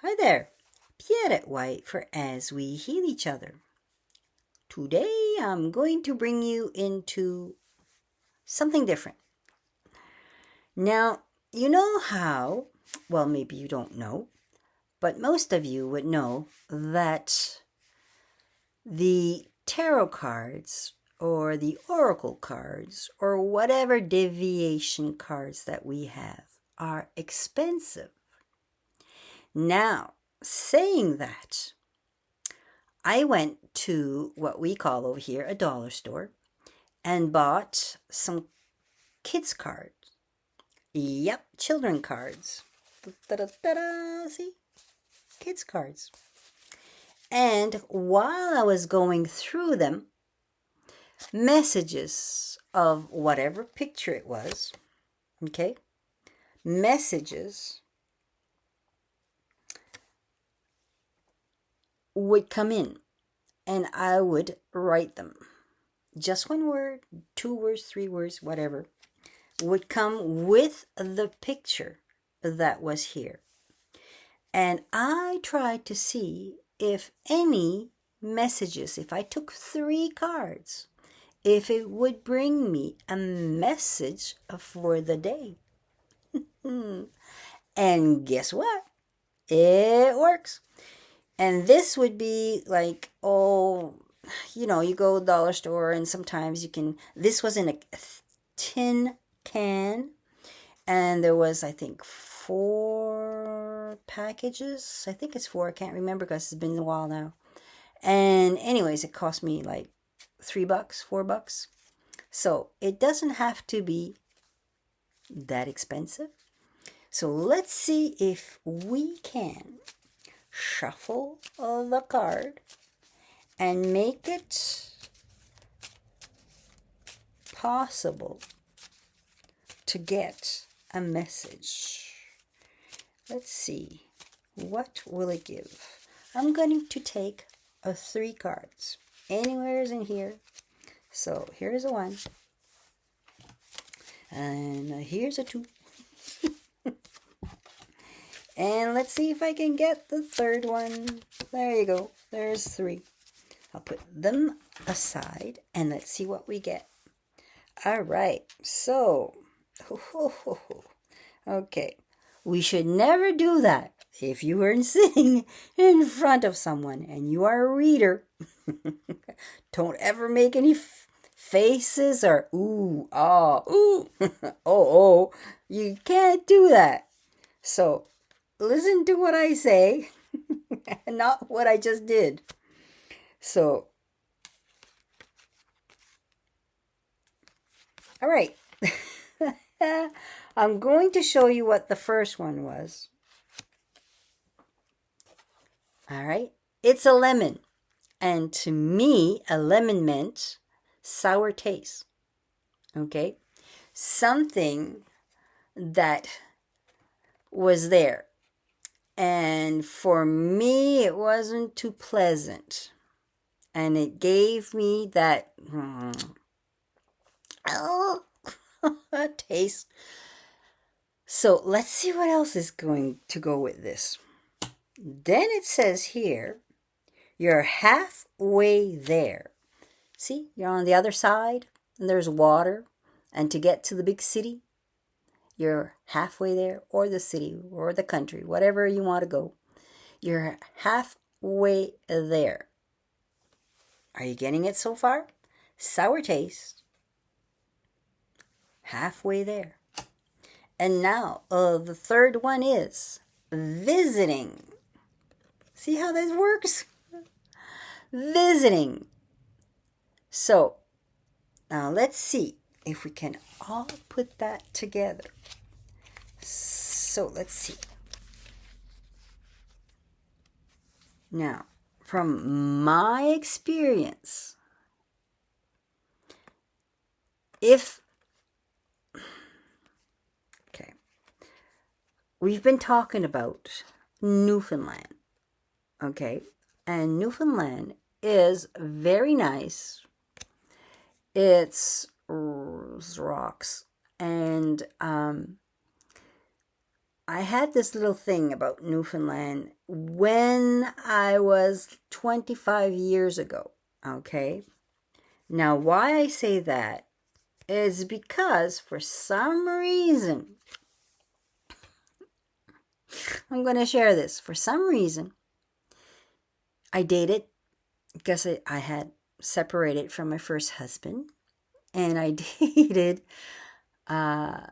Hi there, Pierrette White for As We Heal Each Other. Today I'm going to bring you into something different. Now, you know how, well, maybe you don't know, but most of you would know that the tarot cards or the oracle cards or whatever deviation cards that we have are expensive. Now, saying that, I went to what we call over here a dollar store and bought some kids' cards. Yep, children cards. Da-da-da-da, see? Kids' cards. And while I was going through them, messages of whatever picture it was, okay? Messages would come in and I would write them. Just one word, 2 words, 3 words, whatever, would come with the picture that was here. And I tried to see if any messages, if I took 3 cards, if it would bring me a message for the day. And guess what? It works. And this would be like, you go to the dollar store and sometimes you can, this was in a tin can and there was, I think, 4 packages. I think it's 4. I can't remember because it's been a while now. And anyways, it cost me like $3, $4. So it doesn't have to be that expensive. So let's see if we can shuffle the card and make it possible to get a message. Let's see, what will it give? I'm going to take 3 cards. Anywhere's in here. So here's a 1. And here's a 2. And let's see if I can get the 3rd one. There you go. There's 3. I'll put them aside and let's see what we get. All right. So, okay. We should never do that if you are sitting in front of someone and you are a reader. Don't ever make any faces or ooh, ah, ooh, oh. You can't do that. So, listen to what I say, not what I just did. So, all right. I'm going to show you what the first one was. All right. It's a lemon. And to me, a lemon meant sour taste. Okay. Something that was there. And for me, it wasn't too pleasant. And it gave me that taste. So let's see what else is going to go with this. Then it says here, you're halfway there. See, you're on the other side and there's water. And to get to the big city, you're halfway there, or the city or the country, whatever you want to go. You're halfway there. Are you getting it so far? Sour taste. Halfway there. And now the 3rd one is visiting. See how this works? Visiting. So now let's see if we can all put that together. So let's see. Now, from my experience, we've been talking about Newfoundland, okay? And Newfoundland is very nice. It's rocks. And I had this little thing about Newfoundland when I was 25 years ago, okay? Now, why I say that is because for some reason, I'm going to share this. For some reason, I dated because I had separated from my first husband, and I dated some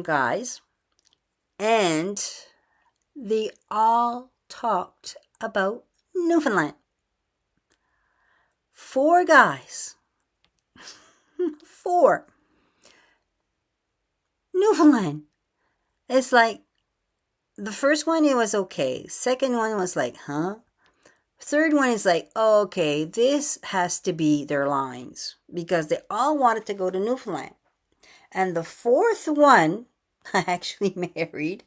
guys, and they all talked about Newfoundland. 4 guys. 4. Newfoundland. It's like, the first one, it was okay. Second one was like, huh? Third one is like, oh, okay, this has to be their lines. Because they all wanted to go to Newfoundland. And the fourth one, I actually married.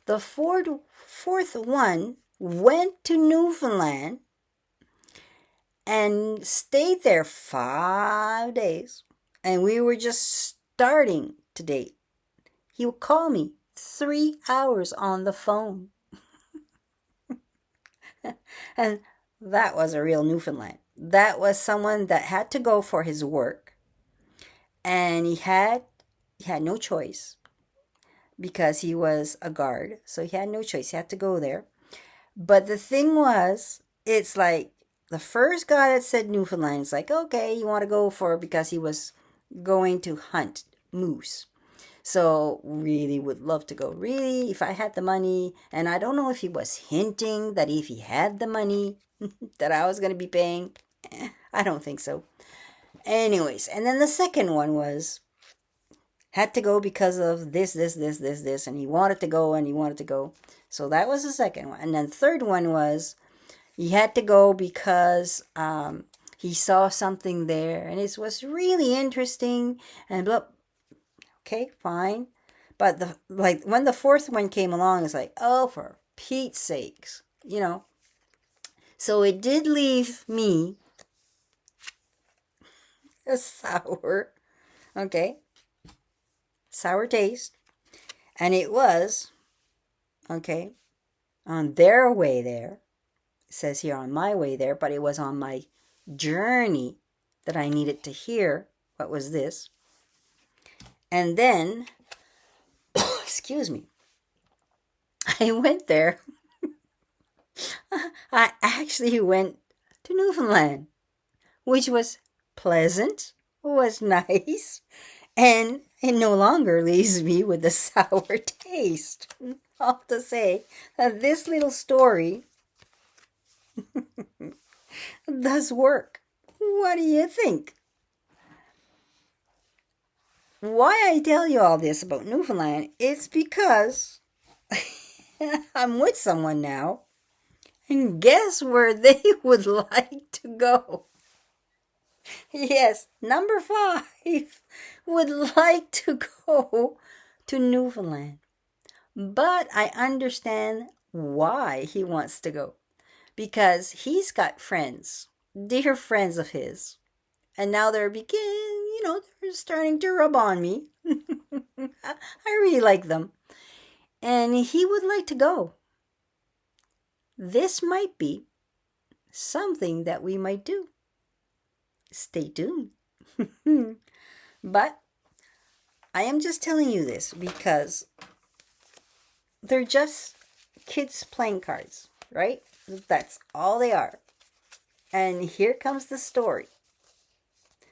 The fourth one went to Newfoundland and stayed there 5 days. And we were just starting to date. He would call me 3 hours on the phone. And that was a real Newfoundland. That was someone that had to go for his work. And he had no choice because he was a guard. So he had no choice. He had to go there. But the thing was, it's like the first guy that said Newfoundland is like, okay, you want to go for it because he was going to hunt moose. So really would love to go. Really, if I had the money, and I don't know if he was hinting that if he had the money that I was going to be paying. I don't think so. Anyways, and then the second one was, had to go because of this, and he wanted to go and he wanted to go. So that was the second one. And then the third one was, he had to go because he saw something there and it was really interesting and blah. Okay, fine. But when the fourth one came along, it's like, oh, for Pete's sakes, So it did leave me a sour taste. And it was, on their way there. It says here on my way there, but it was on my journey that I needed to hear what was this. And then, excuse me, I went there. I actually went to Newfoundland, which was pleasant, was nice, and it no longer leaves me with a sour taste. All to say that this little story does work. What do you think? Why I tell you all this about Newfoundland is because I'm with someone now, and guess where they would like to go? Yes, number 5 would like to go to Newfoundland. But I understand why he wants to go. Because he's got friends, dear friends of his. And now they're they're starting to rub on me. I really like them. And he would like to go. This might be something that we might do. Stay tuned. But I am just telling you this because they're just kids playing cards, right? That's all they are. And here comes the story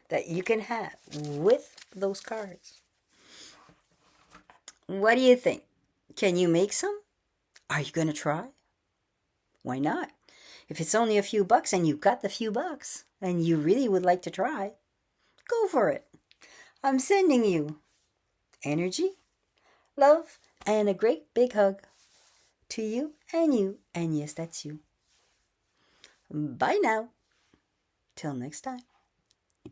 that you can have with those cards. What do you think? Can you make some? Are you going to try? Why not? If it's only a few bucks and you've got the few bucks and you really would like to try, go for it. I'm sending you energy, love, and a great big hug to you, and yes, that's you. Bye now. Till next time.